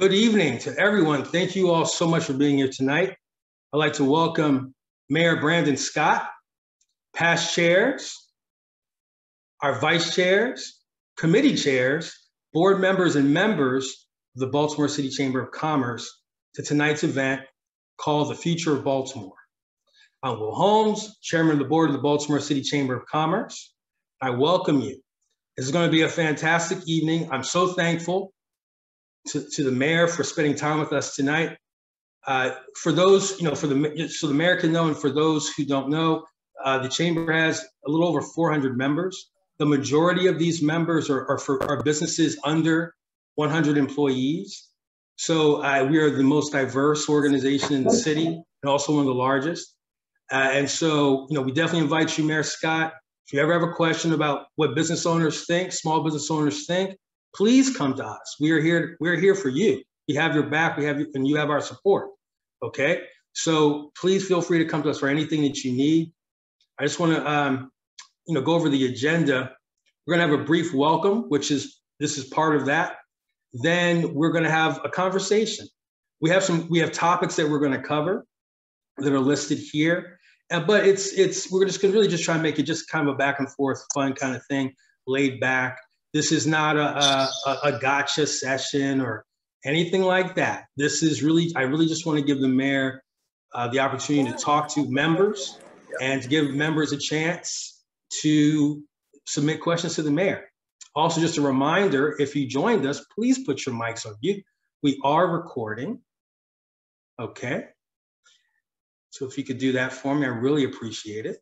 Good evening to everyone. Thank you all so much for being here tonight. I'd like to welcome Mayor Brandon Scott, past chairs, our vice chairs, committee chairs, board members, and members of the Baltimore City Chamber of Commerce to tonight's event called The Future of Baltimore. I'm Will Holmes, chairman of the board of the Baltimore City Chamber of Commerce. I welcome you. This is going to be a fantastic evening. I'm so thankful to the mayor for spending time with us tonight. For those, so the mayor can know, and for those who don't know, the chamber has a little over 400 members. The majority of these members are businesses under 100 employees. So we are the most diverse organization in the city and also one of the largest. And so, we definitely invite you, Mayor Scott. If you ever have a question about what business owners think, small business owners think, please come to us. We are here. We're here for you. We have your back. We have you, and you have our support. Okay. So please feel free to come to us for anything that you need. I just want to, go over the agenda. We're going to have a brief welcome, this is part of that. Then we're going to have a conversation. We have topics that we're going to cover that are listed here, but we're just going to really just try and make it just kind of a back and forth, fun kind of thing, laid back. This is not a gotcha session or anything like that. This is I really just want to give the mayor the opportunity to talk to members and to give members a chance to submit questions to the mayor. Also, just a reminder, if you joined us, please put your mics on mute. We are recording, okay? So if you could do that for me, I really appreciate it.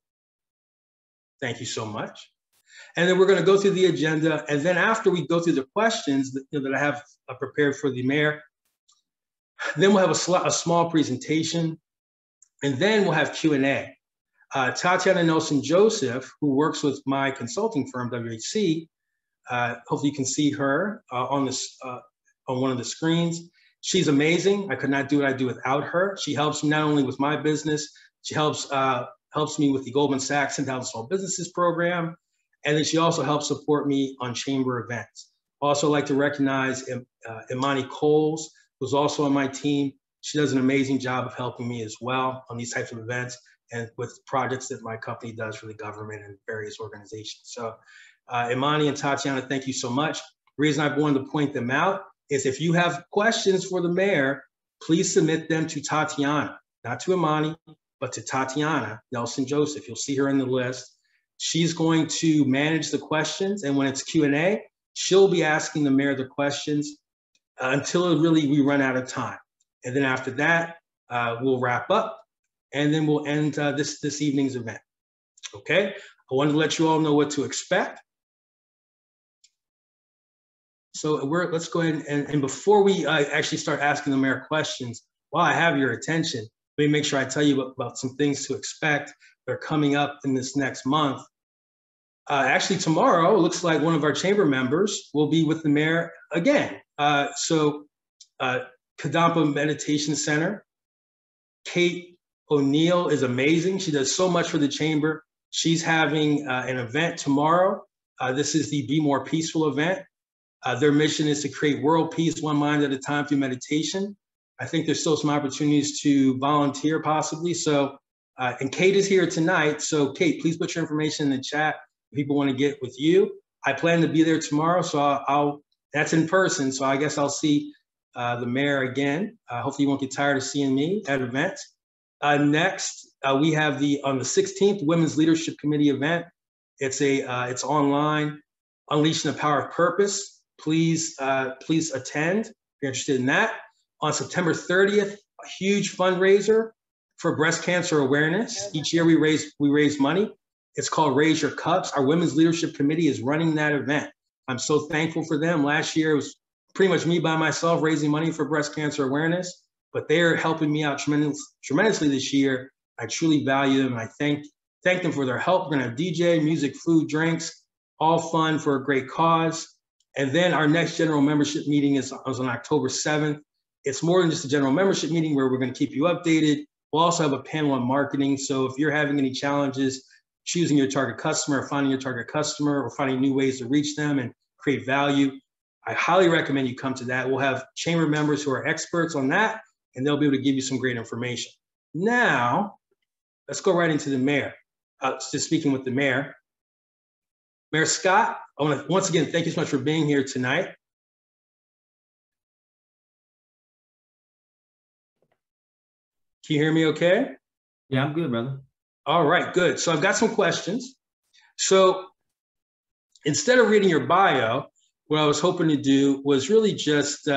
Thank you so much. And then we're going to go through the agenda. And then after we go through the questions that I have prepared for the mayor, then we'll have a small presentation, and then we'll have Q&A. Tatiana Nelson-Joseph, who works with my consulting firm, WHC, hopefully you can see her on one of the screens. She's amazing. I could not do what I do without her. She helps me not only with my business, she helps me with the Goldman Sachs Endowed Small Businesses program. And then she also helps support me on chamber events. Also like to recognize Imani Coles, who's also on my team. She does an amazing job of helping me as well on these types of events and with projects that my company does for the government and various organizations. So Imani and Tatiana, thank you so much. The reason I wanted to point them out is if you have questions for the mayor, please submit them to Tatiana, not to Imani, but to Tatiana Nelson-Joseph. You'll see her in the list. She's going to manage the questions, and when it's Q&A, she'll be asking the mayor the questions until we run out of time. And then after that, we'll wrap up, and then we'll end this evening's event. Okay? I wanted to let you all know what to expect. So let's go ahead and before we actually start asking the mayor questions, while I have your attention, let me make sure I tell you about some things to expect that are coming up in this next month. Actually, tomorrow, it looks like one of our chamber members will be with the mayor again. Kadampa Meditation Center. Kate O'Neill is amazing. She does so much for the chamber. She's having an event tomorrow. This is the Be More Peaceful event. Their mission is to create world peace one mind at a time through meditation. I think there's still some opportunities to volunteer possibly. So, and Kate is here tonight. So Kate, please put your information in the chat if people want to get with you. I plan to be there tomorrow, so that's in person. So I guess I'll see the mayor again. Hopefully you won't get tired of seeing me at events. Next, we have on the 16th Women's Leadership Committee event. It's online, Unleashing the Power of Purpose. Please attend if you're interested in that. On September 30th, a huge fundraiser for breast cancer awareness. Each year we raise money. It's called Raise Your Cups. Our Women's Leadership Committee is running that event. I'm so thankful for them. Last year it was pretty much me by myself raising money for breast cancer awareness, but they're helping me out tremendously this year. I truly value them, and I thank them for their help. We're gonna have DJ, music, food, drinks, all fun for a great cause. And then our next general membership meeting is on October 7th. It's more than just a general membership meeting where we're going to keep you updated. We'll also have a panel on marketing. So if you're having any challenges choosing your target customer or finding your target customer or finding new ways to reach them and create value, I highly recommend you come to that. We'll have chamber members who are experts on that, and they'll be able to give you some great information. Now, let's go right into the mayor. Just speaking with the mayor. Mayor Scott, I want to once again thank you so much for being here tonight. Can you hear me okay? Yeah, I'm good, brother. All right, good. So I've got some questions. So instead of reading your bio, what I was hoping to do was really just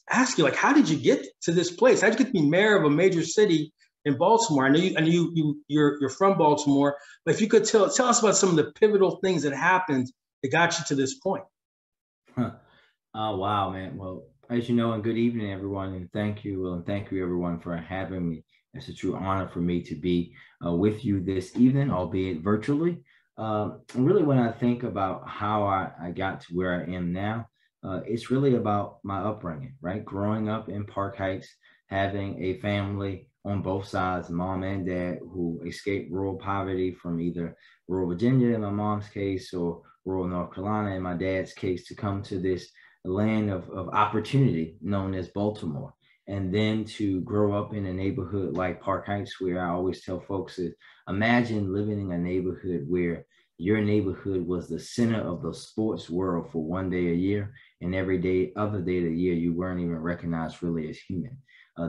ask you, like, how did you get to this place? How did you get to be mayor of a major city in Baltimore? I know you're from Baltimore, but if you could tell us about some of the pivotal things that happened that got you to this point. Oh, wow, man. Well, as you know, and good evening, everyone, and thank you, Will, and thank you, everyone, for having me. It's a true honor for me to be with you this evening, albeit virtually. Really, when I think about how I got to where I am now, it's really about my upbringing, right? Growing up in Park Heights, having a family on both sides, mom and dad, who escaped rural poverty from either rural Virginia in my mom's case or rural North Carolina in my dad's case, to come to this land of opportunity known as Baltimore. And then to grow up in a neighborhood like Park Heights, where I always tell folks is, imagine living in a neighborhood where your neighborhood was the center of the sports world for one day a year, and every other day of the year, you weren't even recognized really as human.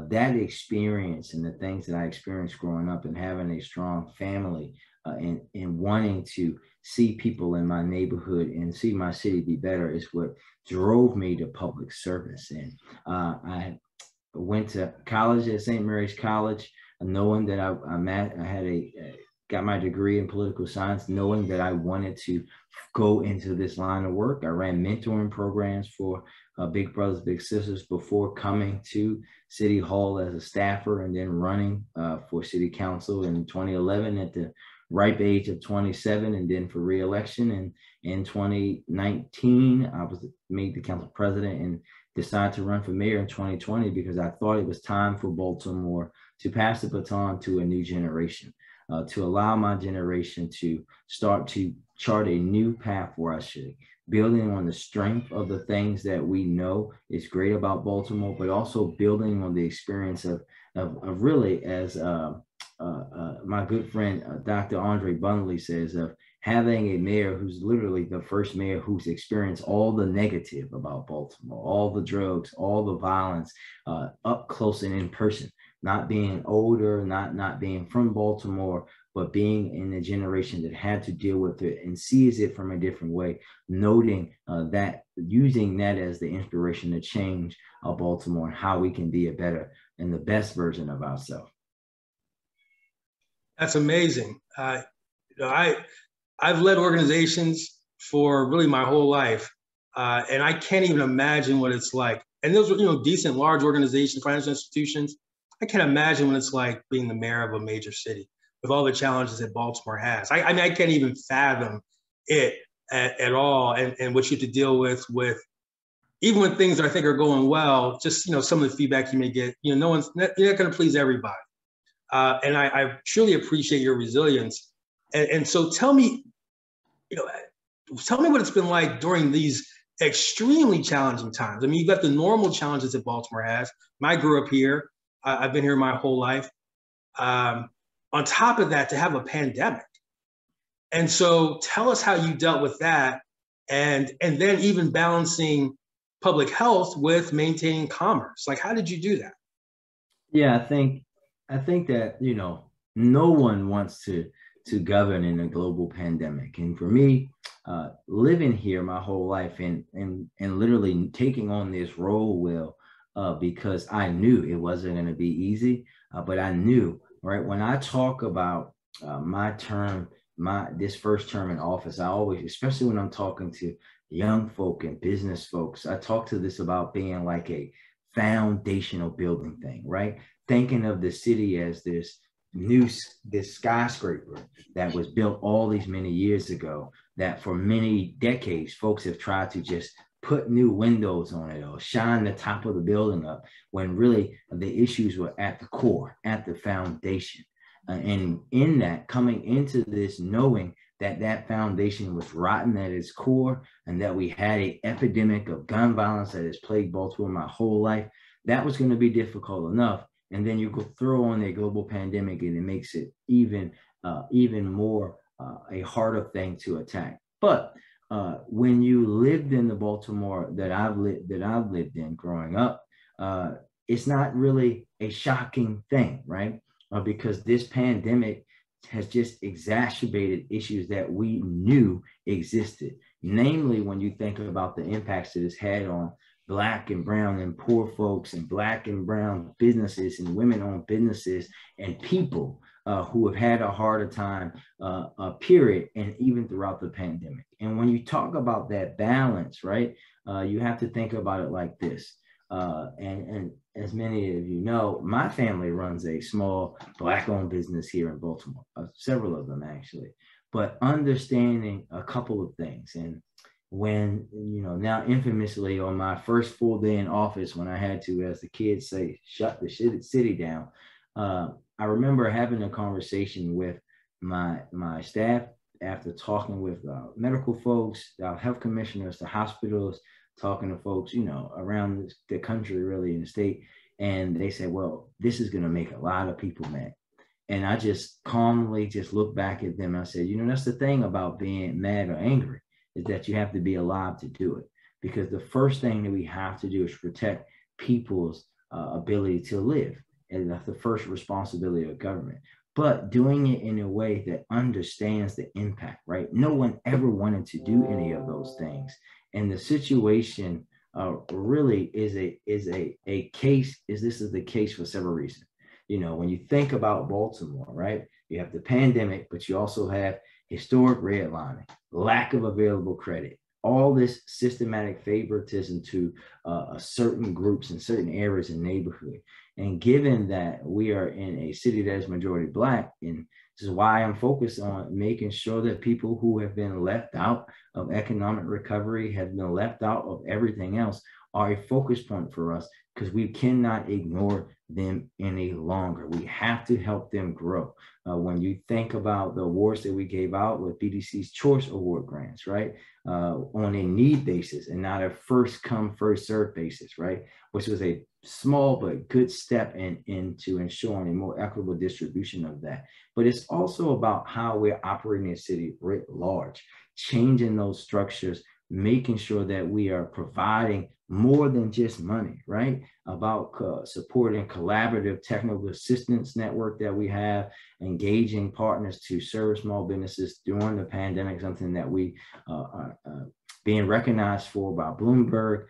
That experience and the things that I experienced growing up and having a strong family and wanting to see people in my neighborhood and see my city be better is what drove me to public service. And I went to college at St. Mary's College, knowing that I got my degree in political science, knowing that I wanted to go into this line of work. I ran mentoring programs for Big Brothers Big Sisters before coming to City Hall as a staffer, and then running for City Council in 2011 at the ripe age of 27, and then for re-election. And in 2019, I was made the council president and decided to run for mayor in 2020 because I thought it was time for Baltimore to pass the baton to a new generation, to allow my generation to start to chart a new path for our city, building on the strength of the things that we know is great about Baltimore, but also building on the experience of really, as my good friend, Dr. Andre Bunley says, of having a mayor who's literally the first mayor who's experienced all the negative about Baltimore, all the drugs, all the violence, up close and in person, not being older, not being from Baltimore, but being in a generation that had to deal with it and sees it from a different way, noting that, using that as the inspiration to change Baltimore and how we can be a better and the best version of ourselves. That's amazing. I've led organizations for really my whole life, and I can't even imagine what it's like. And those are, decent, large organizations, financial institutions. I can't imagine what it's like being the mayor of a major city with all the challenges that Baltimore has. I mean, I can't even fathom it at all, and what you have to deal with even when things I think are going well. Just some of the feedback you may get. You're not going to please everybody. And I truly appreciate your resilience. And so tell me what it's been like during these extremely challenging times. I mean, you've got the normal challenges that Baltimore has. I grew up here. I've been here my whole life. On top of that, to have a pandemic. And so tell us how you dealt with that, and then even balancing public health with maintaining commerce. Like, how did you do that? Yeah, I think that, no one wants to govern in a global pandemic. And for me, living here my whole life and literally taking on this role, Will, because I knew it wasn't going to be easy, but I knew, right, when I talk about this first term in office, I always, especially when I'm talking to young folk and business folks, I talk to this about being like a foundational building thing, right? Thinking of the city as this skyscraper that was built all these many years ago, that for many decades, folks have tried to just put new windows on it or shine the top of the building up, when really the issues were at the core, at the foundation. And in that, coming into this knowing that foundation was rotten at its core, and that we had an epidemic of gun violence that has plagued Baltimore my whole life, that was going to be difficult enough. And then you go throw on a global pandemic, and it makes it even more a harder thing to attack. But when you lived in the Baltimore that I've lived in growing up, it's not really a shocking thing, right? Because this pandemic has just exacerbated issues that we knew existed. Namely, when you think about the impacts that it's had on Black and brown and poor folks, and Black and brown businesses, and women-owned businesses, and people who have had a harder time, period, and even throughout the pandemic. And when you talk about that balance, right, you have to think about it like this. And as many of you know, my family runs a small Black-owned business here in Baltimore, several of them actually. But understanding a couple of things, and when, you know, now infamously on my first full day in office, when I had to, as the kids say, shut the city down, I remember having a conversation with my staff after talking with medical folks, health commissioners, the hospitals, talking to folks, you know, around the country, really, in the state. And they said, well, this is going to make a lot of people mad. And I just calmly just looked back at them. And I said, you know, that's the thing about being mad or angry, is that you have to be alive to do it. Because the first thing that we have to do is protect people's ability to live. And that's the first responsibility of government. But doing it in a way that understands the impact, right? No one ever wanted to do any of those things. And the situation really is a case, this is the case for several reasons. You know, when you think about Baltimore, right, you have the pandemic, but you also have historic redlining, lack of available credit, all this systematic favoritism to certain groups in certain areas and neighborhood. And given that we are in a city that is majority Black, and this is why I'm focused on making sure that people who have been left out of economic recovery, have been left out of everything else, are a focus point for us, because we cannot ignore them any longer. We have to help them grow. When you think about the awards that we gave out with BDC's Choice Award grants, right, on a need basis and not a first come, first serve basis, right, which was a small but good step into ensuring a more equitable distribution of that. But it's also about how we're operating a city writ large, changing those structures, making sure that we are providing more than just money, right? About supporting collaborative technical assistance network that we have, engaging partners to serve small businesses during the pandemic, something that we are being recognized for by Bloomberg,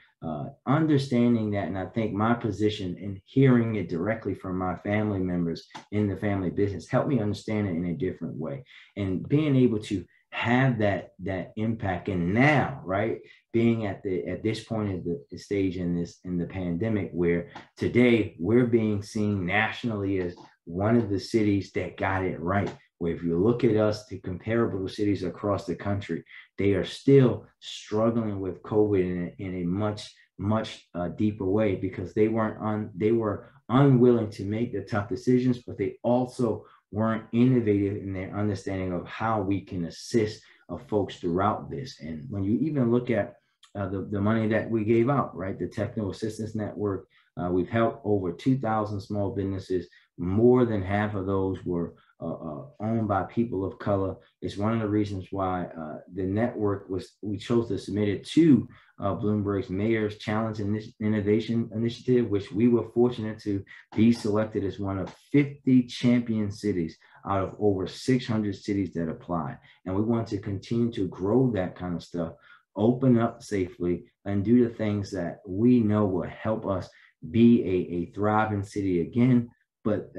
understanding that. And I think my position in hearing it directly from my family members in the family business helped me understand it in a different way, and being able to have that impact. And now, right, being at this point of the stage in the pandemic, where today we're being seen nationally as one of the cities that got it right, where if you look at us to comparable cities across the country, they are still struggling with COVID in a much deeper way, because they were unwilling to make the tough decisions, but they also weren't innovative in their understanding of how we can assist folks throughout this. And when you even look at the money that we gave out, right, the Technical Assistance Network, we've helped over 2,000 small businesses. More than half of those were owned by people of color. It's one of the reasons why the network we chose to submit it to Bloomberg's Mayor's Challenge Innovation Initiative, which we were fortunate to be selected as one of 50 champion cities out of over 600 cities that applied. And we want to continue to grow that kind of stuff, open up safely, and do the things that we know will help us be a thriving city again. But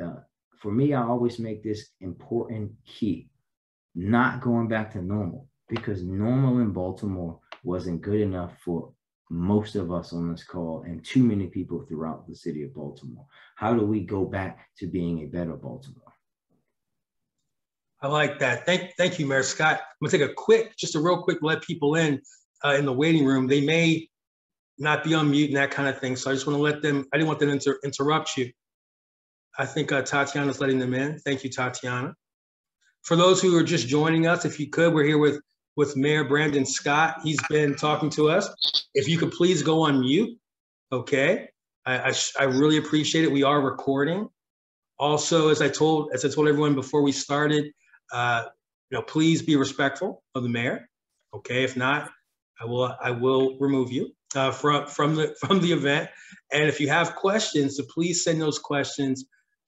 for me, I always make this important key, not going back to normal, because normal in Baltimore wasn't good enough for most of us on this call and too many people throughout the city of Baltimore. How do we go back to being a better Baltimore? I like that. Thank you, Mayor Scott. I'm gonna take just a real quick, let people in the waiting room. They may not be on mute and that kind of thing. So I just want to let them, I didn't want them to interrupt you. I think Tatiana's letting them in. Thank you, Tatiana. For those who are just joining us, if you could, we're here with Mayor Brandon Scott. He's been talking to us. If you could please go on mute, okay? I really appreciate it. We are recording. Also, as I told everyone before we started, please be respectful of the mayor. Okay, if not, I will remove you from the event. And if you have questions, so please send those questions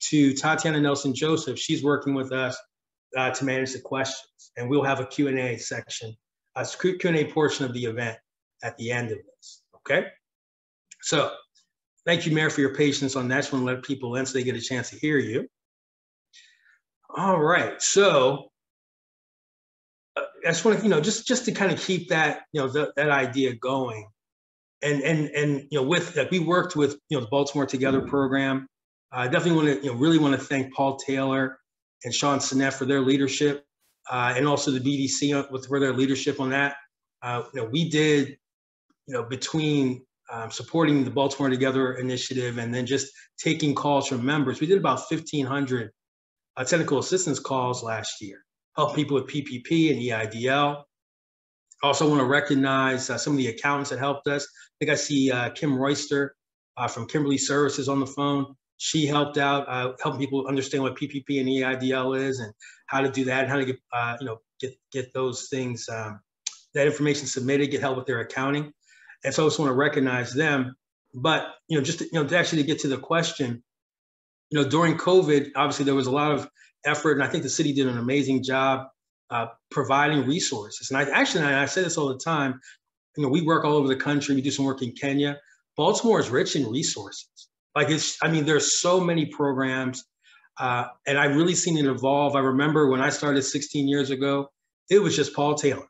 to Tatiana Nelson Joseph. She's working with us to manage the questions, and we'll have a Q&A section, a Q&A portion of the event at the end of this. Okay, so thank you, Mayor, for your patience on that. I just want to let people in so they get a chance to hear you. All right, so I just want to, just to kind of keep that, that idea going, and with that, we worked with, the Baltimore Together program. I definitely want to, really want to thank Paul Taylor and Sean Sinnett for their leadership, and also the BDC for their leadership on that. We did, between supporting the Baltimore Together initiative and then just taking calls from members, we did about 1,500 technical assistance calls last year, help people with PPP and EIDL. Also want to recognize some of the accountants that helped us. I think I see Kim Royster from Kimberly Services on the phone. She helped out, helping people understand what PPP and EIDL is and how to do that, and how to get those things, that information submitted, get help with their accounting. And so I just want to recognize them. But just to actually get to the question, during COVID, obviously there was a lot of effort, and I think the city did an amazing job providing resources. And I say this all the time, we work all over the country. We do some work in Kenya. Baltimore is rich in resources. There's so many programs, and I've really seen it evolve. I remember when I started 16 years ago, it was just Paul Taylor.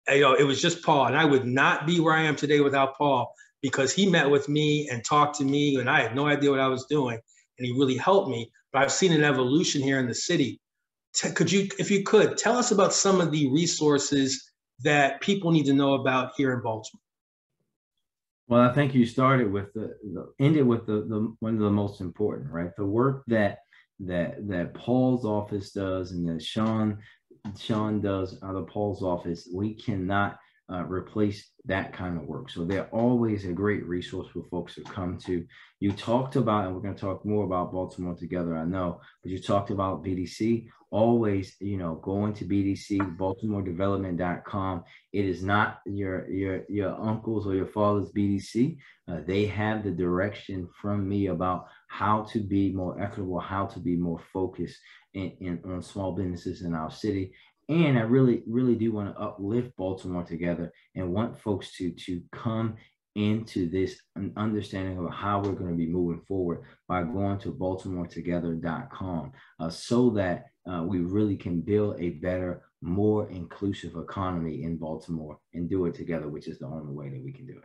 It was just Paul, and I would not be where I am today without Paul, because he met with me and talked to me, and I had no idea what I was doing, and he really helped me. But I've seen an evolution here in the city. If you could, tell us about some of the resources that people need to know about here in Baltimore. Well, I think you started with ended with the one of the most important, right? The work that Paul's office does and that Sean does out of Paul's office, we cannot replace that kind of work. So they're always a great resource for folks to come to. You talked about, and we're going to talk more about Baltimore Together, I know, but you talked about BDC. Always, going to BDC, BaltimoreDevelopment.com. It is not your uncle's or your father's BDC. They have the direction from me about how to be more equitable, how to be more focused on small businesses in our city. And I really, really do want to uplift Baltimore Together and want folks to come into this understanding of how we're going to be moving forward by going to BaltimoreTogether.com, so that we really can build a better, more inclusive economy in Baltimore and do it together, which is the only way that we can do it.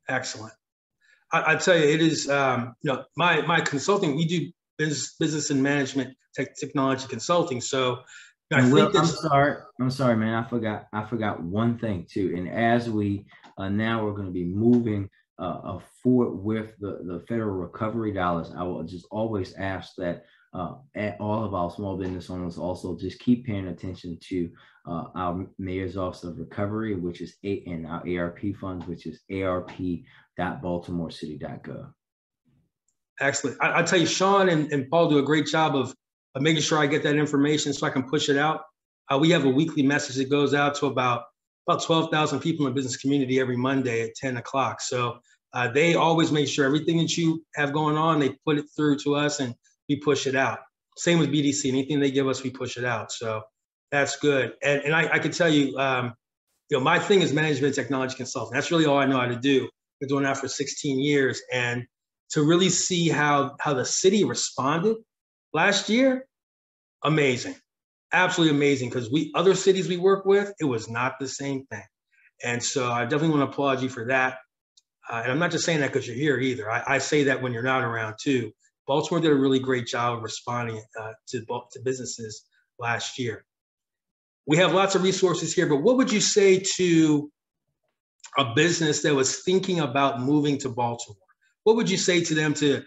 Excellent. I tell you, it is, my consulting, we do business and management technology consulting. So I'm sorry, man. I forgot one thing too. And as we now we're going to be moving forward with the federal recovery dollars, I will just always ask that all of our small business owners also just keep paying attention to our Mayor's Office of Recovery, which is and our ARP funds, which is arp.baltimorecity.gov. Excellent. I'll tell you, Sean and Paul do a great job of making sure I get that information so I can push it out. We have a weekly message that goes out to about 12,000 people in the business community every Monday at 10 o'clock. So they always make sure everything that you have going on, they put it through to us and we push it out. Same with BDC. Anything they give us, we push it out. So that's good. And I can tell you, my thing is management technology consulting. That's really all I know how to do. I've been doing that for 16 years. And to really see how the city responded last year, amazing, absolutely amazing. Because other cities we work with, it was not the same thing. And so I definitely want to applaud you for that. And I'm not just saying that because you're here either. I say that when you're not around too. Baltimore did a really great job of responding to businesses last year. We have lots of resources here, but what would you say to a business that was thinking about moving to Baltimore? What would you say to them to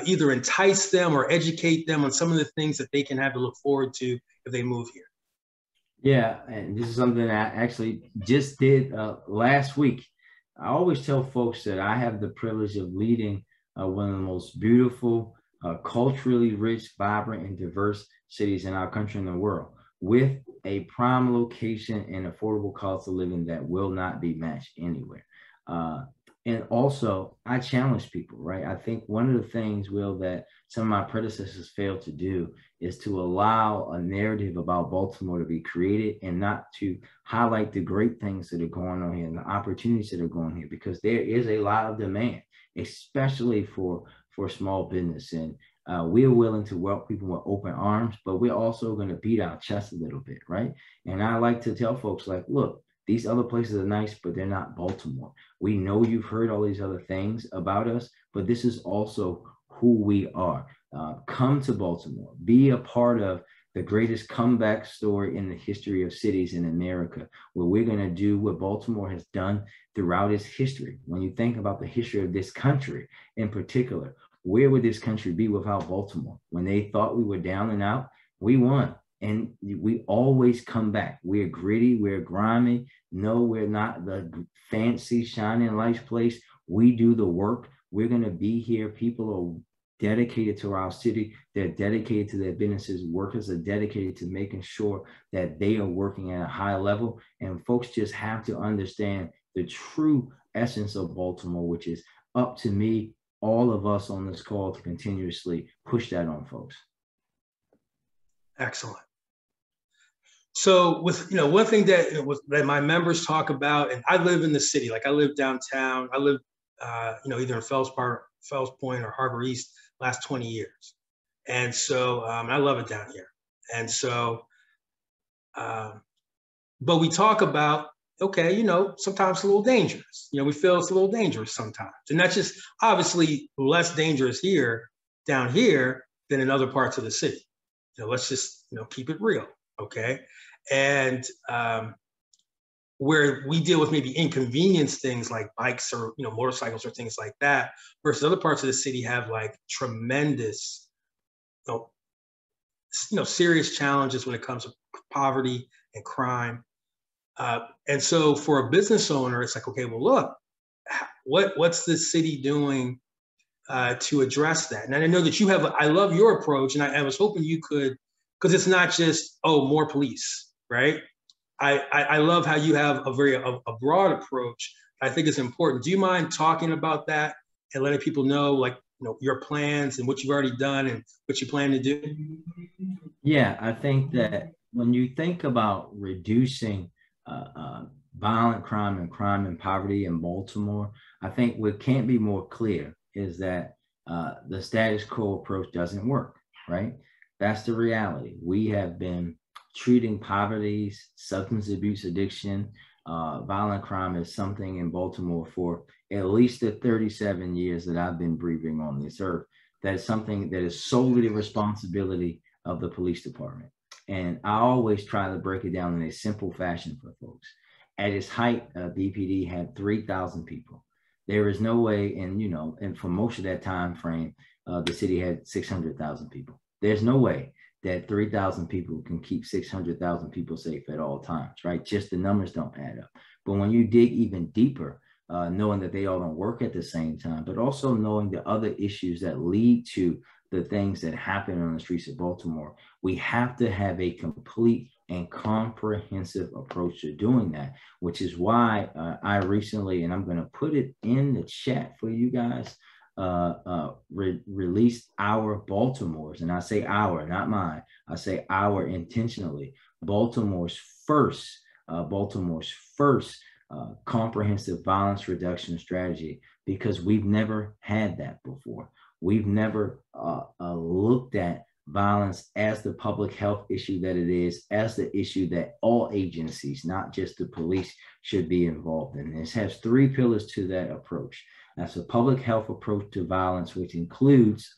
either entice them or educate them on some of the things that they can have to look forward to if they move here? Yeah, and this is something I actually just did last week. I always tell folks that I have the privilege of leading one of the most beautiful, culturally rich, vibrant, and diverse cities in our country and the world, with a prime location and affordable cost of living that will not be matched anywhere. And also, I challenge people, right? I think one of the things, Will, that some of my predecessors failed to do is to allow a narrative about Baltimore to be created and not to highlight the great things that are going on here and the opportunities that are going here, because there is a lot of demand, especially for small business. And we're willing to welcome people with open arms, but we're also going to beat our chest a little bit, right? And I like to tell folks, like, look, these other places are nice, but they're not Baltimore. We know you've heard all these other things about us, but this is also who we are. Come to Baltimore, be a part of the greatest comeback story in the history of cities in America, where we're going to do what Baltimore has done throughout its history. When you think about the history of this country in particular, where would this country be without Baltimore? When they thought we were down and out, we won. And we always come back. We're gritty, we're grimy. No, we're not the fancy shining lights place. We do the work. We're going to be here. People are dedicated to our city. They're dedicated to their businesses. Workers are dedicated to making sure that they are working at a high level. And folks just have to understand the true essence of Baltimore, which is up to me, all of us on this call, to continuously push that on folks. Excellent. So with, one thing that my members talk about, and I live in the city, like I live downtown, I live, either in Fells Point or Harbor East last 20 years. And so I love it down here. And so, but we talk about, okay, sometimes it's a little dangerous. We feel it's a little dangerous sometimes. And that's just obviously less dangerous down here than in other parts of the city. Let's just, keep it real. Okay. And where we deal with maybe inconvenience things like bikes or, motorcycles or things like that, versus other parts of the city have like tremendous, serious challenges when it comes to poverty and crime. And so for a business owner, it's like, okay, well, look, what's the city doing to address that? And I know that I love your approach, and I was hoping you could, because it's not just, more police, right? I love how you have a broad approach. I think it's important. Do you mind talking about that and letting people know, like, your plans and what you've already done and what you plan to do? Yeah, I think that when you think about reducing violent crime and poverty in Baltimore, I think what can't be more clear is that the status quo approach doesn't work, right? That's the reality. We have been treating poverty, substance abuse, addiction, violent crime as something in Baltimore for at least the 37 years that I've been breathing on this earth. That is something that is solely the responsibility of the police department. And I always try to break it down in a simple fashion for folks. At its height, BPD had 3,000 people. There is no way, and for most of that time frame, the city had 600,000 people. There's no way that 3,000 people can keep 600,000 people safe at all times, right? Just the numbers don't add up. But when you dig even deeper, knowing that they all don't work at the same time, but also knowing the other issues that lead to the things that happen on the streets of Baltimore, we have to have a complete and comprehensive approach to doing that, which is why I recently, and I'm going to put it in the chat for you guys, released our Baltimore's, and I say our, not mine, I say our intentionally, Baltimore's first comprehensive violence reduction strategy, because we've never had that before. We've never looked at violence as the public health issue that it is, as the issue that all agencies, not just the police, should be involved in. This has three pillars to that approach. That's a public health approach to violence, which includes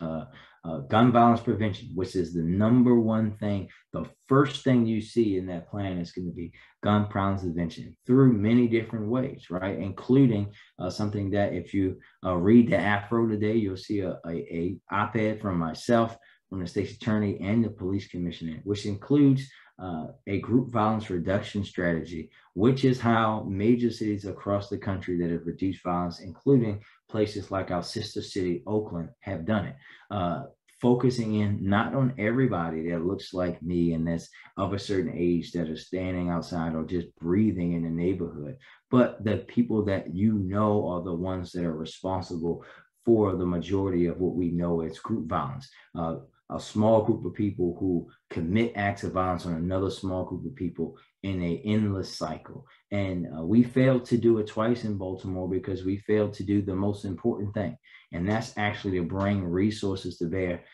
gun violence prevention, which is the number one thing. The first thing you see in that plan is going to be gun violence prevention through many different ways, right? Including something that if you read the Afro today, you'll see a op-ed from myself, from the state's attorney and the police commissioner, which includes a group violence reduction strategy, which is how major cities across the country that have reduced violence, including places like our sister city, Oakland, have done it. Focusing in not on everybody that looks like me and that's of a certain age that are standing outside or just breathing in the neighborhood, but the people that you know are the ones that are responsible for the majority of what we know as group violence. A small group of people who commit acts of violence on another small group of people in an endless cycle. And we failed to do it twice in Baltimore because we failed to do the most important thing. And that's actually to bring resources to bear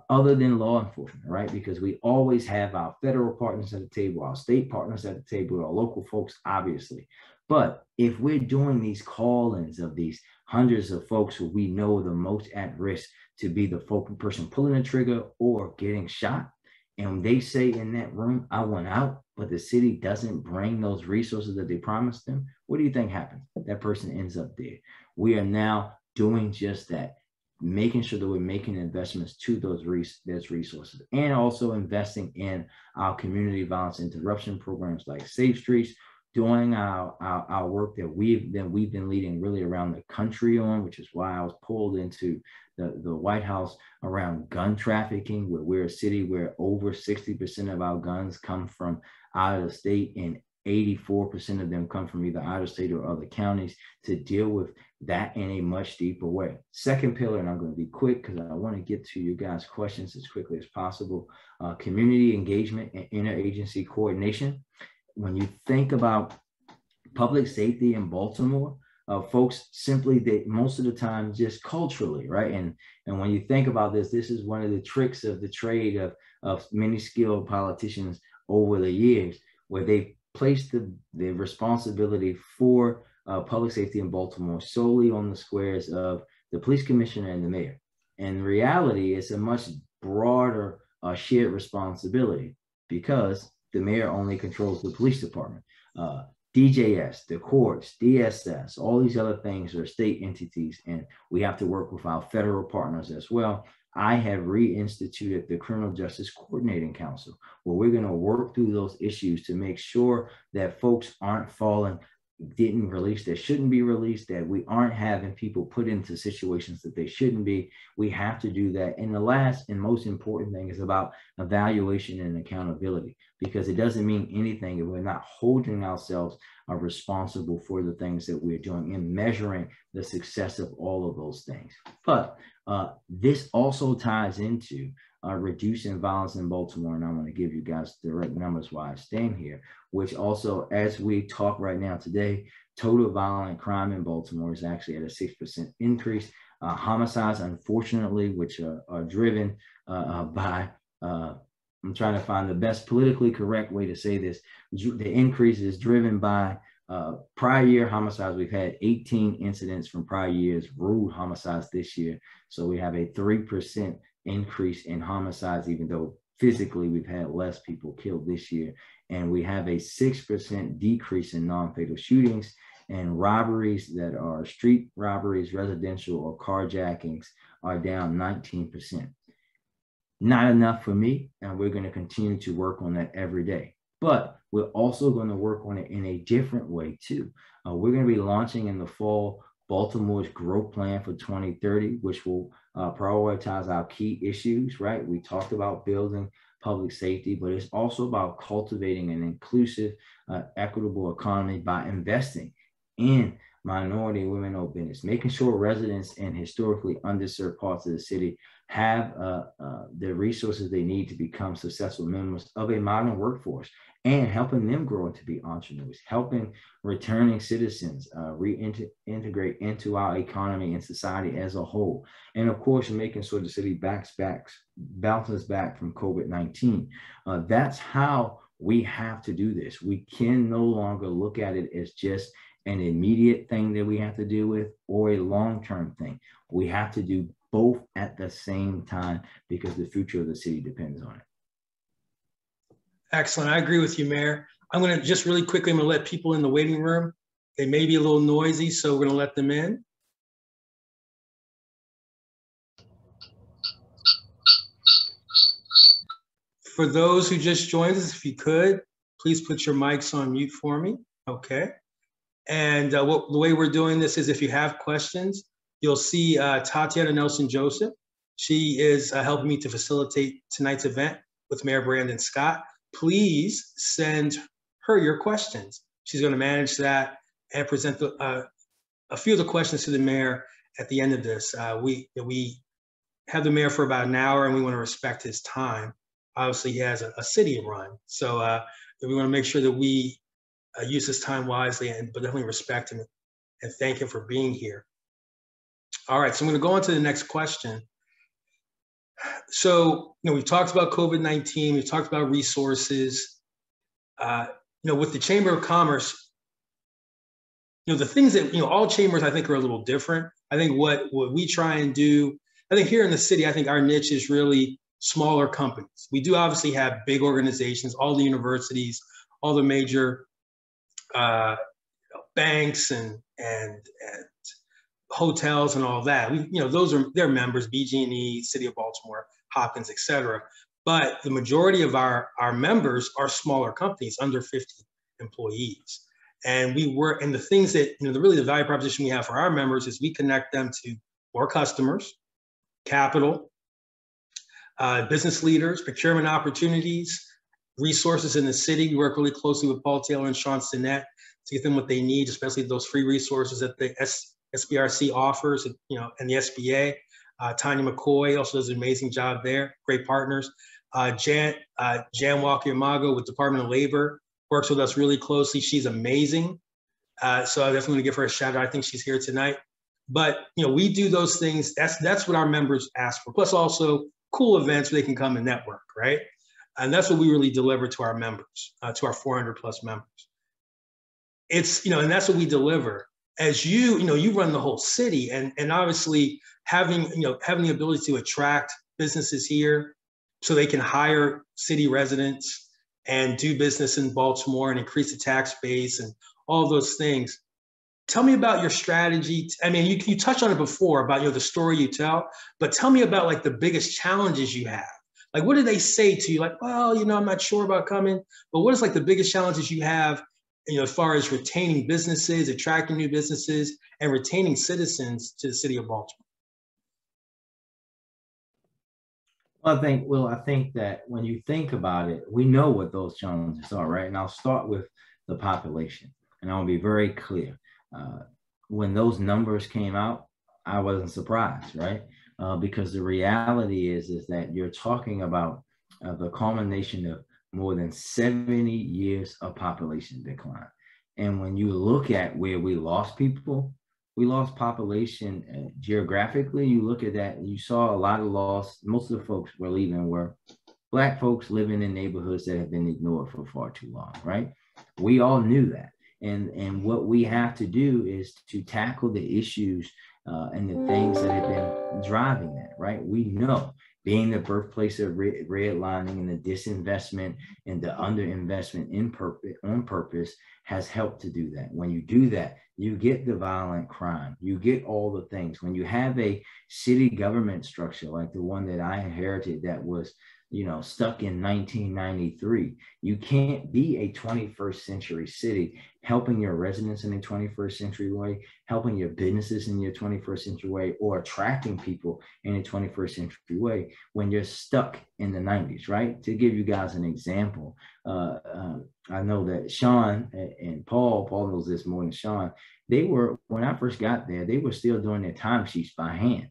other than law enforcement, right? Because we always have our federal partners at the table, our state partners at the table, our local folks, obviously. But if we're doing these call-ins of these hundreds of folks who we know are the most at risk to be the focal person pulling the trigger or getting shot, and they say in that room, I went out, but the city doesn't bring those resources that they promised them, what do you think happens? That person ends up dead. We are now doing just that, making sure that we're making investments to those resources, and also investing in our community violence interruption programs like Safe Streets, doing our work that we've been leading really around the country on, which is why I was pulled into the White House around gun trafficking, where we're a city where over 60% of our guns come from out of the state and 84% of them come from either out of state or other counties, to deal with that in a much deeper way. Second pillar, and I'm going to be quick because I want to get to you guys' questions as quickly as possible, community engagement and interagency coordination. When you think about public safety in Baltimore, folks simply, most of the time, just culturally, right? And when you think about this is one of the tricks of the trade of many skilled politicians over the years, where they placed the responsibility for public safety in Baltimore solely on the squares of the police commissioner and the mayor. In reality, it's a much broader shared responsibility, because the mayor only controls the police department. DJS, the courts, DSS, all these other things are state entities, and we have to work with our federal partners as well. I have reinstituted the Criminal Justice Coordinating Council, where we're going to work through those issues to make sure that folks aren't didn't release, that shouldn't be released, that we aren't having people put into situations that they shouldn't be. We have to do that. And the last and most important thing is about evaluation and accountability, because it doesn't mean anything if we're not holding ourselves responsible for the things that we're doing and measuring the success of all of those things. But this also ties into reducing violence in Baltimore, and I want to give you guys direct numbers while I stand here, which also, as we talk right now today, total violent crime in Baltimore is actually at a 6% increase. Homicides, unfortunately, which are driven by, I'm trying to find the best politically correct way to say this, the increase is driven by prior year homicides. We've had 18 incidents from prior years, ruled homicides this year. So we have a 3% increase in homicides, even though physically we've had less people killed this year. And we have a 6% decrease in non-fatal shootings, and robberies that are street robberies, residential, or carjackings are down 19%. Not enough for me, and we're going to continue to work on that every day. But we're also going to work on it in a different way too. We're going to be launching in the fall Baltimore's growth plan for 2030, which will prioritize our key issues, right? We talked about building public safety, but it's also about cultivating an inclusive, equitable economy by investing in minority and women-owned business, making sure residents in historically underserved parts of the city have the resources they need to become successful members of a modern workforce, and helping them grow to be entrepreneurs, helping returning citizens reintegrate into our economy and society as a whole. And of course, making sure the city bounces back from COVID-19. That's how we have to do this. We can no longer look at it as just an immediate thing that we have to deal with or a long-term thing. We have to do both at the same time because the future of the city depends on it. Excellent. I agree with you, Mayor. I'm going to just really quickly, I'm going to let people in the waiting room. They may be a little noisy, so we're going to let them in. For those who just joined us, if you could, please put your mics on mute for me. Okay. And the way we're doing this is if you have questions, you'll see Tatiana Nelson-Joseph. She is helping me to facilitate tonight's event with Mayor Brandon Scott. Please send her your questions. She's going to manage that and present a few of the questions to the mayor at the end of this. We have the mayor for about an hour and we want to respect his time. Obviously, he has a city to run. So we want to make sure that we use his time wisely but definitely respect him and thank him for being here. All right, so I'm going to go on to the next question. So, we've talked about COVID-19, we've talked about resources. With the Chamber of Commerce, the things that, all chambers I think are a little different. I think what we try and do, I think here in the city, I think our niche is really smaller companies. We do obviously have big organizations, all the universities, all the major banks and hotels and all that. Those are their members, BG&E, City of Baltimore, Hopkins, et cetera. But the majority of our members are smaller companies, under 50 employees. And the things that, the value proposition we have for our members is we connect them to more customers, capital, business leaders, procurement opportunities, resources in the city. We work really closely with Paul Taylor and Sean Sinnett to get them what they need, especially those free resources that the SBRC offers, and the SBA. Tanya McCoy also does an amazing job there. Great partners. Jan Walker-Yamago with Department of Labor works with us really closely. She's amazing. So I definitely want to give her a shout out. I think she's here tonight. But we do those things. That's what our members ask for. Plus also cool events where they can come and network, right? And that's what we really deliver to our members, to our 400 plus members. It's, and that's what we deliver. As you run the whole city, and obviously having the ability to attract businesses here so they can hire city residents and do business in Baltimore and increase the tax base and all those things. Tell me about your strategy. I mean, you touched on it before about the story you tell, but tell me about like the biggest challenges you have. Like, what do they say to you? Like, well, I'm not sure about coming, but what is like the biggest challenges you have, as far as retaining businesses, attracting new businesses, and retaining citizens to the city of Baltimore? Well, I think that when you think about it, we know what those challenges are, right? And I'll start with the population, and I'll be very clear. When those numbers came out, I wasn't surprised, right? Because the reality is that you're talking about the culmination of more than 70 years of population decline. And when you look at where we lost people, we lost population geographically. You look at that, you saw a lot of loss. Most of the folks were leaving were Black folks living in neighborhoods that have been ignored for far too long, right? We all knew that. And what we have to do is to tackle the issues and the things that have been driving that, right? We know being the birthplace of redlining and the disinvestment and the underinvestment on purpose has helped to do that. When you do that, you get the violent crime, you get all the things. When you have a city government structure like the one that I inherited that was stuck in 1993. You can't be a 21st century city helping your residents in a 21st century way, helping your businesses in your 21st century way, or attracting people in a 21st century way when you're stuck in the 90s, right? To give you guys an example, I know that Sean and Paul knows this more than Sean, when I first got there, they were still doing their timesheets by hand,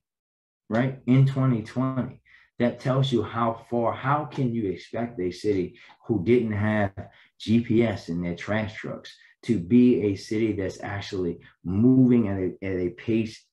right? In 2020. That tells you how can you expect a city who didn't have GPS in their trash trucks to be a city that's actually moving at a pace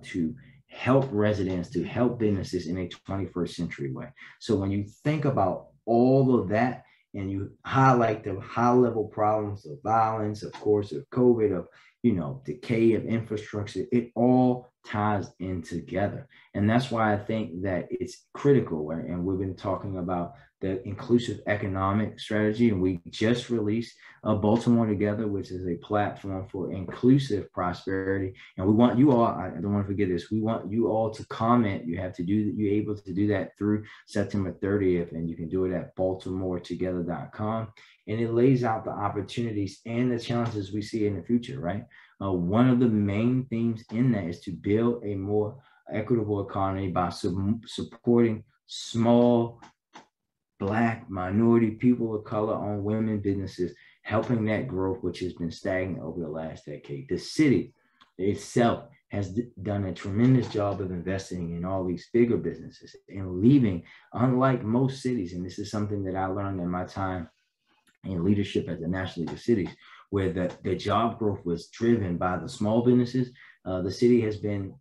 to help residents, to help businesses in a 21st century way. So when you think about all of that and you highlight the high level problems of violence, of course, of COVID, of decay of infrastructure, it all ties in together. And that's why I think that it's critical. And we've been talking about the inclusive economic strategy, and we just released Baltimore Together, which is a platform for inclusive prosperity. And we want you all, I don't want to forget this, we want you all to comment. You're able to do that through September 30th, and you can do it at baltimoretogether.com. And it lays out the opportunities and the challenges we see in the future, right? One of the main themes in that is to build a more equitable economy by supporting small Black, minority, people of color, owned women businesses, helping that growth, which has been stagnant over the last decade. The city itself has done a tremendous job of investing in all these bigger businesses and leaving, unlike most cities, and this is something that I learned in my time in leadership at the National League of Cities, where the job growth was driven by the small businesses. The city has been,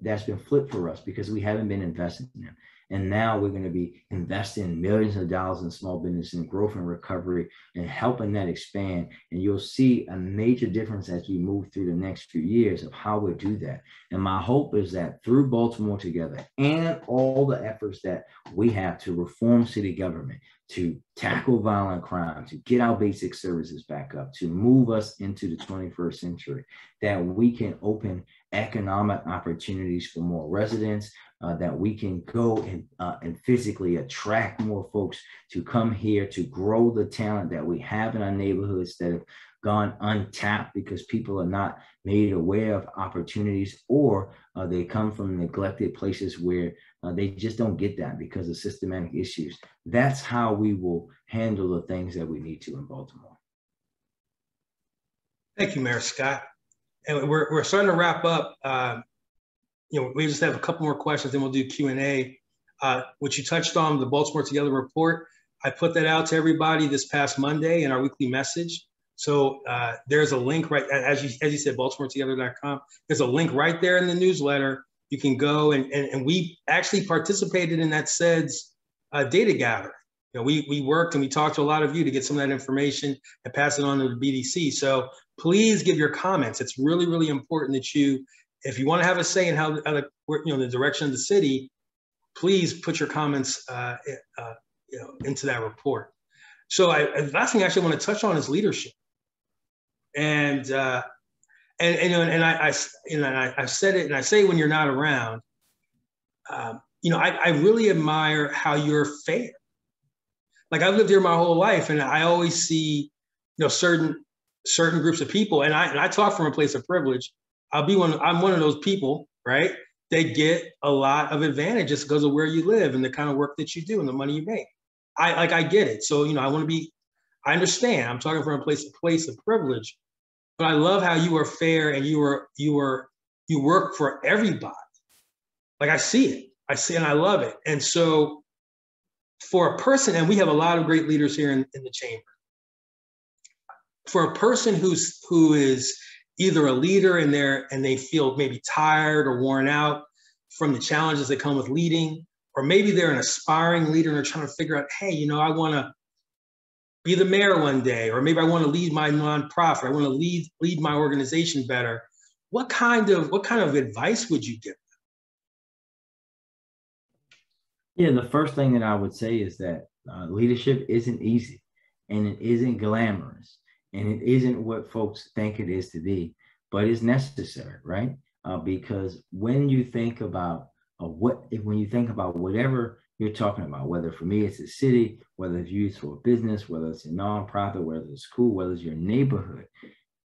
that's been flipped for us because we haven't been investing in them. And now we're going to be investing millions of dollars in small business and growth and recovery and helping that expand. And you'll see a major difference as we move through the next few years of how we'll do that. And my hope is that through Baltimore Together and all the efforts that we have to reform city government, to tackle violent crime, to get our basic services back up, to move us into the 21st century, that we can open economic opportunities for more residents, that we can go and physically attract more folks to come here to grow the talent that we have in our neighborhoods that have gone untapped because people are not made aware of opportunities, or they come from neglected places where they just don't get that because of systematic issues. That's how we will handle the things that we need to in Baltimore. Thank you, Mayor Scott. And we're starting to wrap up. We just have a couple more questions, then we'll do Q&A. Which you touched on, the Baltimore Together report. I put that out to everybody this past Monday in our weekly message. So there's a link right, as you said, baltimoretogether.com. There's a link right there in the newsletter. You can go and we actually participated in that SEDS data gathering. We worked and we talked to a lot of you to get some of that information and pass it on to the BDC. So please give your comments. It's really, really important that you, if you want to have a say in how the direction of the city, please put your comments into that report. So the last thing I actually want to touch on is leadership. And I said it, and I say when you're not around, I really admire how you're fair. Like, I've lived here my whole life, and I always see, certain groups of people, and I talk from a place of privilege. I'm one of those people, right? They get a lot of advantages because of where you live and the kind of work that you do and the money you make. I get it. So, I understand. I'm talking from a place of privilege, but I love how you are fair and you work for everybody. Like, I see it. And I love it. And so for a person, and we have a lot of great leaders here in the chamber, for a person who is either a leader and they feel maybe tired or worn out from the challenges that come with leading, or maybe they're an aspiring leader and they're trying to figure out, hey, I want to be the mayor one day, or maybe I want to lead my nonprofit, I want to lead my organization better. What kind of advice would you give them? Yeah, the first thing that I would say is that leadership isn't easy, and it isn't glamorous, and it isn't what folks think it is to be, but it's necessary, right? Because when you think about whatever you're talking about, whether for me it's a city, whether it's used for a business, whether it's a nonprofit, whether it's school, whether it's your neighborhood,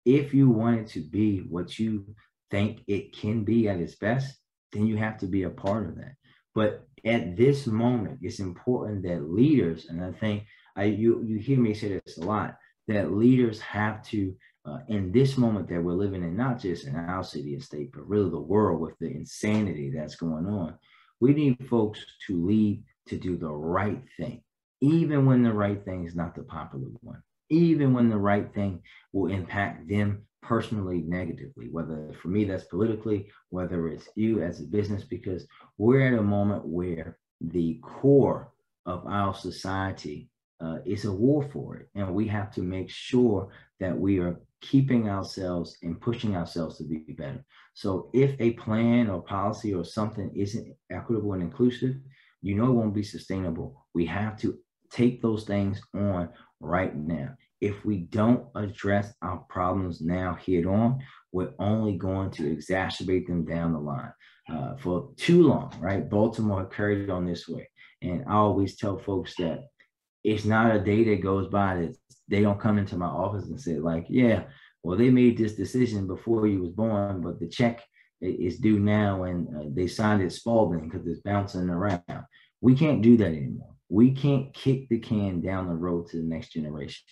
if you want it to be what you think it can be at its best, then you have to be a part of that. But at this moment, it's important that leaders, and I think you hear me say this a lot, that leaders have to, in this moment that we're living in, not just in our city and state, but really the world with the insanity that's going on, we need folks to lead to do the right thing, even when the right thing is not the popular one, even when the right thing will impact them personally negatively, whether for me that's politically, whether it's you as a business, because we're at a moment where the core of our society is a war for it. And we have to make sure that we are keeping ourselves and pushing ourselves to be better. So if a plan or policy or something isn't equitable and inclusive, you know it won't be sustainable. We have to take those things on right now. If we don't address our problems now head on, we're only going to exacerbate them down the line. For too long, right? Baltimore carried on this way. And I always tell folks that it's not a day that goes by that they don't come into my office and say like, yeah, well, they made this decision before you was born, but the check is due now and they signed it Spalding because it's bouncing around. We can't do that anymore. We can't kick the can down the road to the next generation.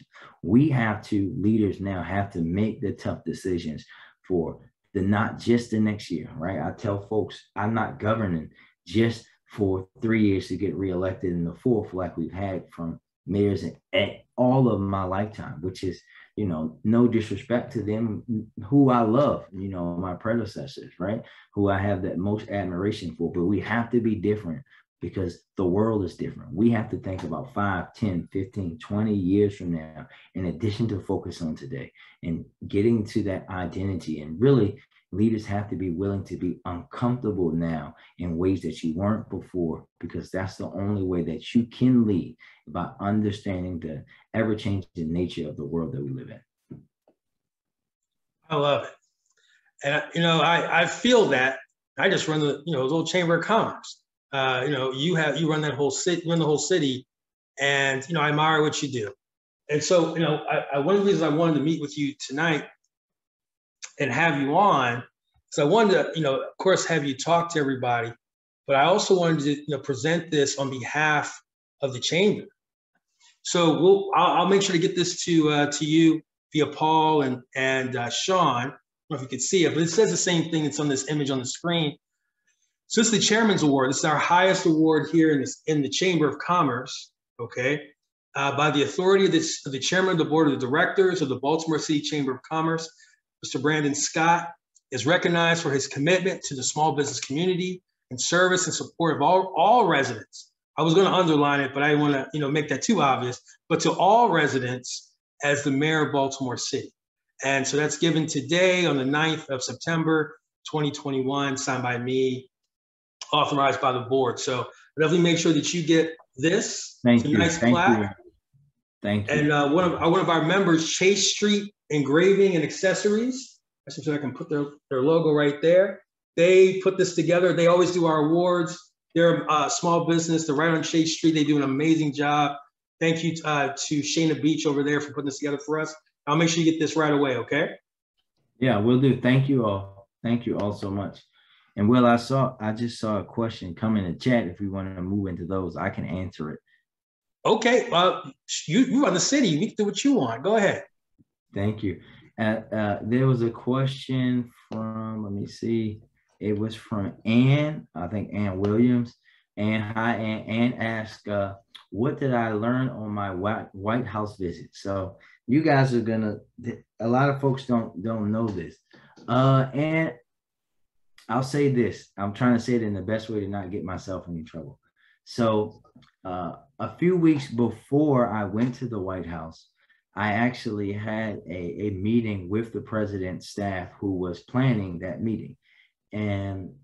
We have to, leaders now have to make the tough decisions for the not just the next year, right? I tell folks I'm not governing just for 3 years to get reelected in the fourth like we've had from mayors at all of my lifetime, which is, you know, no disrespect to them who I love, you know, my predecessors, right? Who I have the most admiration for, but we have to be different because the world is different. We have to think about 5, 10, 15, 20 years from now, in addition to focus on today and getting to that identity. And really, leaders have to be willing to be uncomfortable now in ways that you weren't before, because that's the only way that you can lead, by understanding the ever-changing nature of the world that we live in. I love it. And, you know, I feel that. I just run the, you know, little Chamber of Commerce. You know, you run that whole city, and, you know, I admire what you do. And so, you know, one of the reasons I wanted to meet with you tonight and have you on, so I wanted to, you know, of course, have you talk to everybody, but I also wanted to, you know, present this on behalf of the Chamber. So I'll make sure to get this to you via Paul and Sean. I don't know if you can see it, but it says the same thing that's on this image on the screen. So this is the Chairman's Award. This is our highest award here in the Chamber of Commerce, okay? By the authority of the Chairman of the Board of Directors of the Baltimore City Chamber of Commerce, Mr. Brandon Scott is recognized for his commitment to the small business community and service and support of all residents. I was going to underline it, but I didn't want to, you know, make that too obvious, but to all residents as the mayor of Baltimore City. And so that's given today on the 9th of September, 2021, signed by me, authorized by the board. So definitely make sure that you get this. Thank you. Nice plaque. Thank you. And one of our members, Chase Street Engraving and Accessories, I should, I can put their logo right there. They put this together. They always do our awards. They're a small business. They're right on Chase Street. They do an amazing job. Thank you to Shayna Beach over there for putting this together for us. I'll make sure you get this right away, okay? Yeah, we'll do. Thank you all. Thank you all so much. And Will, I just saw a question come in the chat. If we want to move into those, I can answer it. Okay, you run the city. You can do what you want. Go ahead. Thank you. There was a question from, let me see. It was from Ann, I think Ann Williams. And hi, Ann asked, what did I learn on my White House visit? So you guys are gonna, a lot of folks don't know this. And I'll say this, I'm trying to say it in the best way to not get myself in any trouble. So a few weeks before I went to the White House, I actually had a meeting with the president's staff who was planning that meeting. And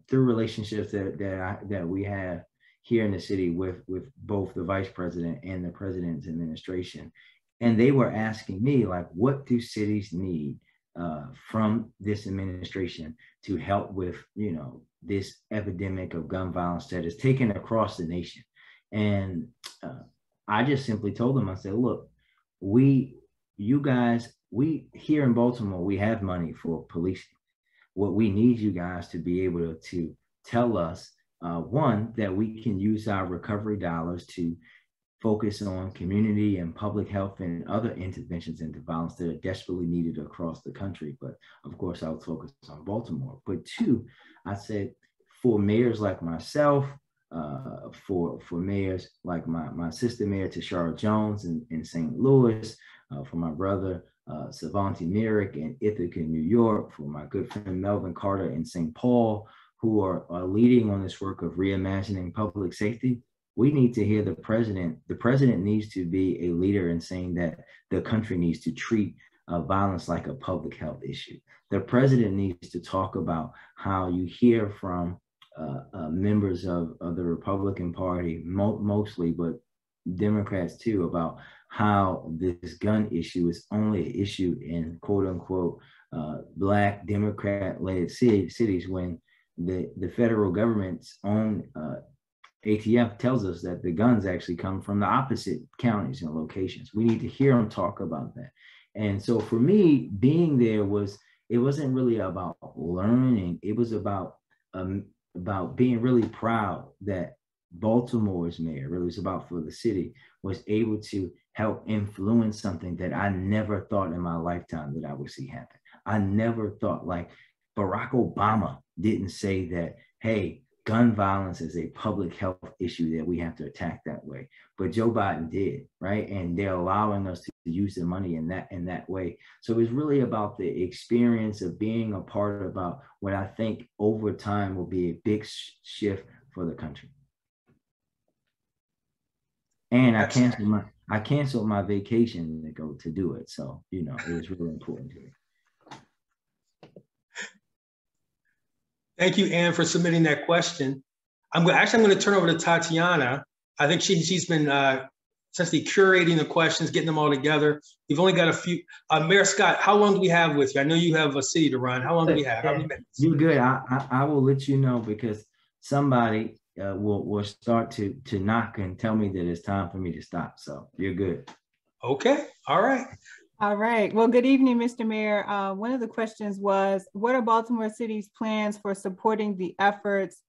through relationships that we have here in the city with both the vice president and the president's administration, and they were asking me, like, what do cities need from this administration to help with, you know, this epidemic of gun violence that is taken across the nation? And I just simply told them, I said, look, you guys, here in Baltimore, we have money for policing. What we need you guys to be able to tell us, one, that we can use our recovery dollars to focus on community and public health and other interventions into violence that are desperately needed across the country. But of course, I was focused on Baltimore. But two, I said, for mayors like myself, for mayors like my sister mayor Tashara Jones in St. Louis, for my brother Savanti Merrick in Ithaca, New York, for my good friend Melvin Carter in St. Paul, who are leading on this work of reimagining public safety. We need to hear the president. The president needs to be a leader in saying that the country needs to treat violence like a public health issue. The president needs to talk about how you hear from members of the Republican Party, mostly, but Democrats too, about how this gun issue is only an issue in quote unquote Black Democrat-led cities, when the federal government's own ATF tells us that the guns actually come from the opposite counties and locations. We need to hear them talk about that. And so for me, being there it wasn't really about learning. It was about being really proud that Baltimore's mayor, really was about for the city, was able to help influence something that I never thought in my lifetime that I would see happen. I never thought, like, Barack Obama didn't say that, hey, gun violence is a public health issue that we have to attack that way. But Joe Biden did, right? And they're allowing us to use the money in that way. So it's really about the experience of being a part about what I think over time will be a big shift for the country. And I canceled my vacation to go to do it. So, it was really important to me. Thank you, Ann, for submitting that question. I'm going to turn over to Tatiana. I think she's been essentially curating the questions, getting them all together. We've only got a few. Mayor Scott, how long do we have with you? I know you have a city to run. How long do we have? How many minutes? You're good. I will let you know, because somebody will start to knock and tell me that it's time for me to stop. So you're good. Okay. All right. All right. Well, good evening, Mr. Mayor. One of the questions was, what are Baltimore City's plans for supporting the efforts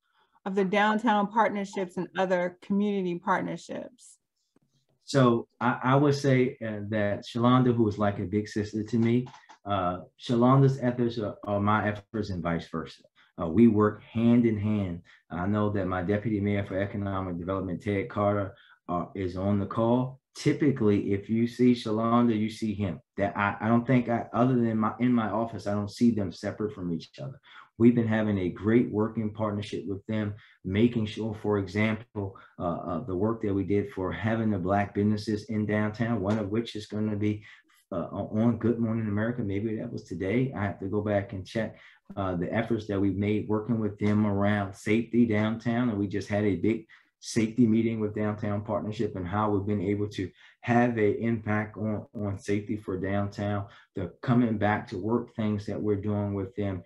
of the downtown partnerships and other community partnerships? So I would say that Shalonda, who is like a big sister to me, Shalonda's efforts are my efforts and vice versa. We work hand in hand. I know that my Deputy Mayor for Economic Development, Ted Carter, is on the call. Typically, if you see Shalonda, you see him. That I don't think, other than in my office, I don't see them separate from each other. We've been having a great working partnership with them, making sure, for example, the work that we did for having the Black businesses in downtown, one of which is going to be on Good Morning America. Maybe that was today. I have to go back and check the efforts that we've made working with them around safety downtown. And we just had a big safety meeting with Downtown Partnership, and how we've been able to have an impact on safety for downtown. The coming back to work things that we're doing with them.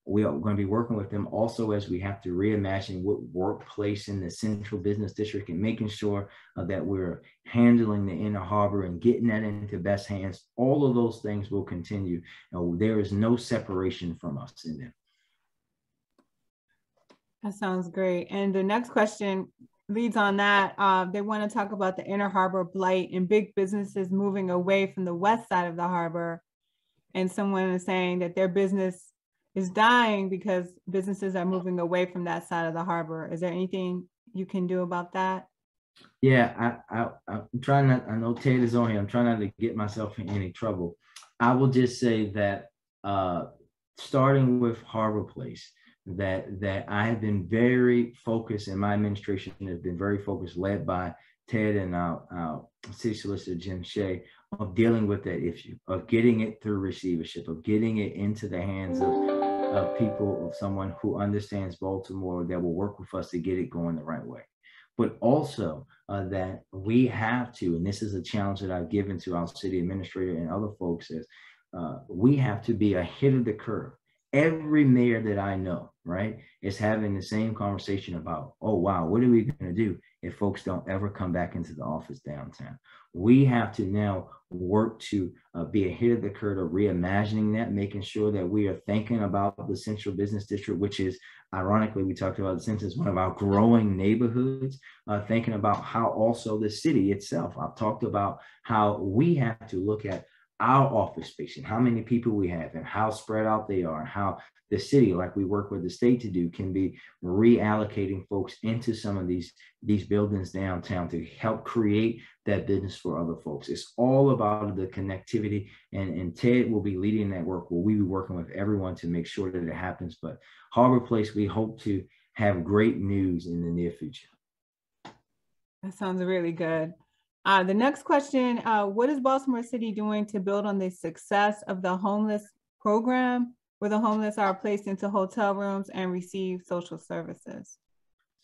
We are going to be working with them also as we have to reimagine what workplace in the central business district, and making sure that we're handling the inner harbor and getting that into best hands. All of those things will continue. There is no separation from us in them. That sounds great. And the next question leads on that. They want to talk about the inner harbor blight and big businesses moving away from the west side of the harbor. And someone is saying that their business is dying because businesses are moving away from that side of the harbor. Is there anything you can do about that? Yeah, I'm trying not, I know Ted is on here. I'm trying not to get myself in any trouble. I will just say that starting with Harbor Place, that I have been very focused, and my administration has been very focused, led by Ted and our city solicitor, Jim Shea, of dealing with that issue, of getting it through receivership, of getting it into the hands of people, of someone who understands Baltimore, that will work with us to get it going the right way. But also that we have to, and this is a challenge that I've given to our city administrator and other folks, is we have to be ahead of the curve. Every mayor that I know, right, is having the same conversation about, oh, wow, what are we going to do if folks don't ever come back into the office downtown? We have to now work to be ahead of the curve of reimagining that, making sure that we are thinking about the central business district, which is, ironically, we talked about the census, one of our growing neighborhoods, thinking about how also the city itself. I've talked about how we have to look at our office space and how many people we have and how spread out they are, and how the city, like we work with the state to do, can be reallocating folks into some of these buildings downtown to help create that business for other folks. It's all about the connectivity, and Ted will be leading that work. We'll be working with everyone to make sure that it happens. But Harbor Place, we hope to have great news in the near future. That sounds really good. The next question, what is Baltimore City doing to build on the success of the homeless program, where the homeless are placed into hotel rooms and receive social services?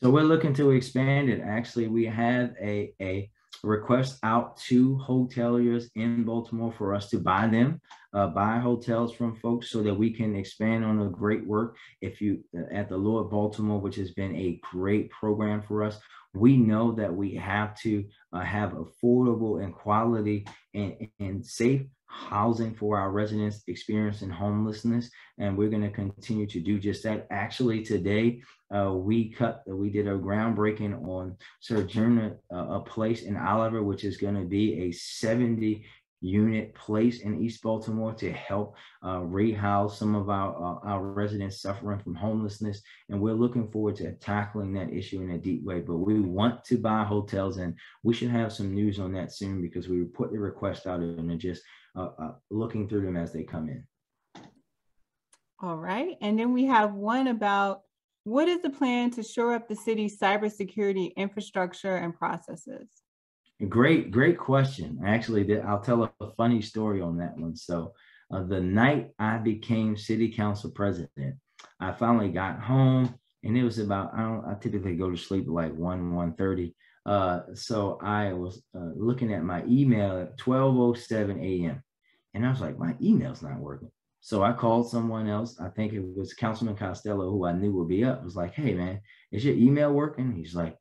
So we're looking to expand it. Actually, we have a request out to hoteliers in Baltimore for us to buy them, buy hotels from folks so that we can expand on the great work. If you at the Lord Baltimore, which has been a great program for us, we know that we have to have affordable and quality and safe housing for our residents experiencing homelessness, and we're going to continue to do just that. Actually, today we did a groundbreaking on Sojourner, a place in Oliver, which is going to be a 70-unit place in East Baltimore to help rehouse some of our residents suffering from homelessness. And we're looking forward to tackling that issue in a deep way. But we want to buy hotels, and we should have some news on that soon, because we put the request out and are just looking through them as they come in. All right. And then we have one about, what is the plan to shore up the city's cybersecurity infrastructure and processes? Great question. Actually, I'll tell a funny story on that one. So the night I became city council president, I finally got home, and it was about, I typically go to sleep at like 1:30. So I was looking at my email at 12:07 a.m. and I was like, my email's not working. So I called someone else. I think it was Councilman Costello, who I knew would be up. I was like, hey man, is your email working? He's like,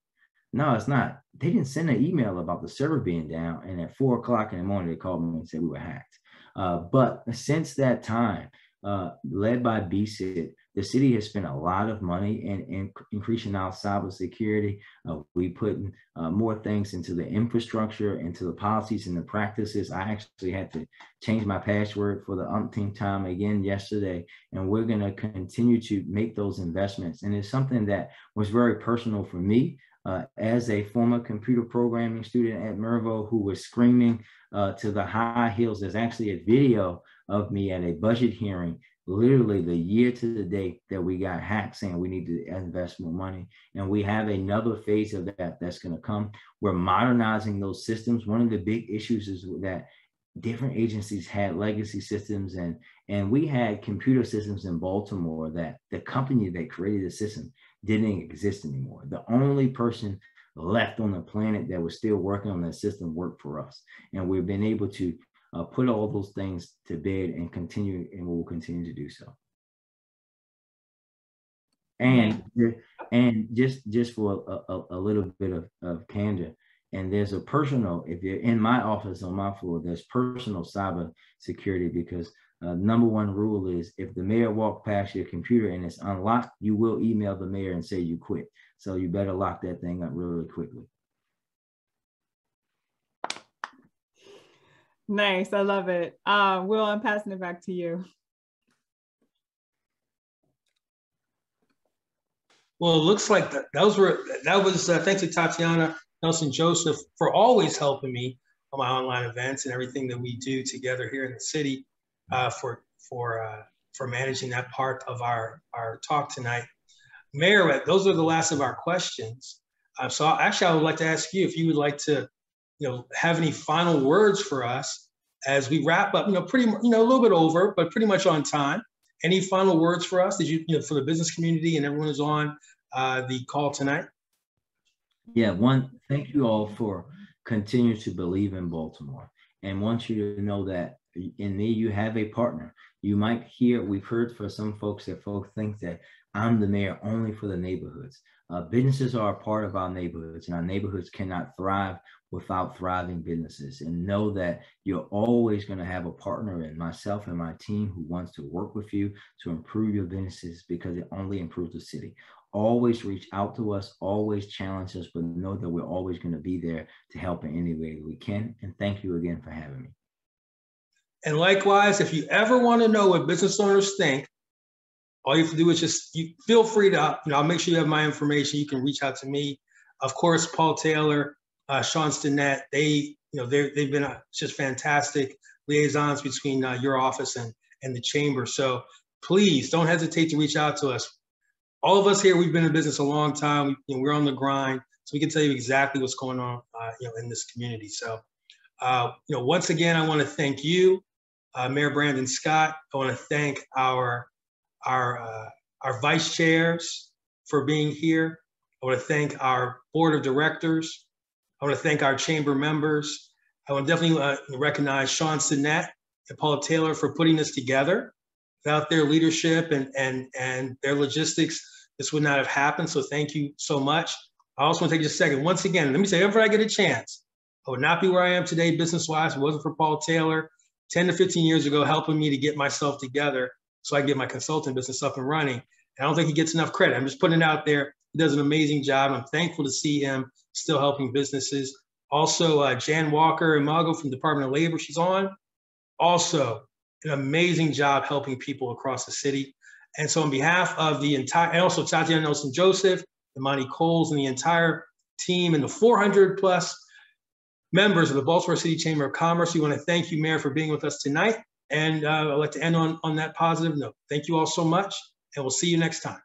no, it's not. They didn't send an email about the server being down. And at 4 o'clock in the morning, they called me and said we were hacked. But since that time, led by BSID, the city has spent a lot of money in increasing our cybersecurity. We put more things into the infrastructure, into the policies and the practices. I actually had to change my password for the umpteenth time again yesterday, and we're going to continue to make those investments. And it's something that was very personal for me. As a former computer programming student at Mervo who was screaming to the high hills, there's actually a video of me at a budget hearing, literally the year to the date that we got hacked, saying we need to invest more money. And we have another phase of that that's going to come. We're modernizing those systems. One of the big issues is that different agencies had legacy systems, and we had computer systems in Baltimore that the company that created the system didn't exist anymore. The only person left on the planet that was still working on that system worked for us. And we've been able to put all those things to bed and continue, and we will continue to do so. And just for a little bit of candor, and there's a personal, if you're in my office on my floor, there's personal cyber security, because number one rule is if the mayor walked past your computer and it's unlocked, you will email the mayor and say you quit. So you better lock that thing up really quickly. Nice, I love it. Will, I'm passing it back to you. Well, it looks like that was thanks to Tatiana Nelson Joseph for always helping me on my online events and everything that we do together here in the city for managing that part of our talk tonight. Mayor, those are the last of our questions. So actually, I would like to ask you if you would like to, have any final words for us as we wrap up. A little bit over, but pretty much on time. Any final words for us? Did you, for the business community and everyone who's on the call tonight? Yeah, thank you all for continuing to believe in Baltimore, and want you to know that in me, you have a partner. You might hear, we've heard for some folks that folks think that I'm the mayor only for the neighborhoods. Businesses are a part of our neighborhoods, and our neighborhoods cannot thrive without thriving businesses. And know that you're always going to have a partner in myself and my team who wants to work with you to improve your businesses, because it only improves the city. Always reach out to us, always challenge us, but know that we're always going to be there to help in any way that we can. And thank you again for having me. And likewise, if you ever want to know what business owners think, all you have to do is feel free to, I'll make sure you have my information. You can reach out to me. Of course, Paul Taylor, Sean Stinnett, they've been just fantastic liaisons between your office and the chamber. So please don't hesitate to reach out to us. all of us here, we've been in business a long time. We're on the grind, so we can tell you exactly what's going on, in this community. So, once again, I want to thank you, Mayor Brandon Scott. I want to thank our vice chairs for being here. I want to thank our board of directors. I want to thank our chamber members. I want to definitely recognize Sean Sinnett and Paula Taylor for putting this together. Without their leadership and their logistics, this would not have happened. So thank you so much. I also want to take just a second. Once again, let me say, whenever I get a chance, I would not be where I am today business-wise if it wasn't for Paul Taylor 10 to 15 years ago helping me to get myself together so I can get my consulting business up and running. And I don't think he gets enough credit. I'm just putting it out there. He does an amazing job. I'm thankful to see him still helping businesses. Also, Jan Walker Imago from the Department of Labor, she's on. Also, an amazing job helping people across the city. And so on behalf of the entire, and also Tatiana Nelson-Joseph, Imani Coles, and the entire team and the 400 plus members of the Baltimore City Chamber of Commerce, we want to thank you, Mayor, for being with us tonight. And I'd like to end on that positive note. Thank you all so much, and we'll see you next time.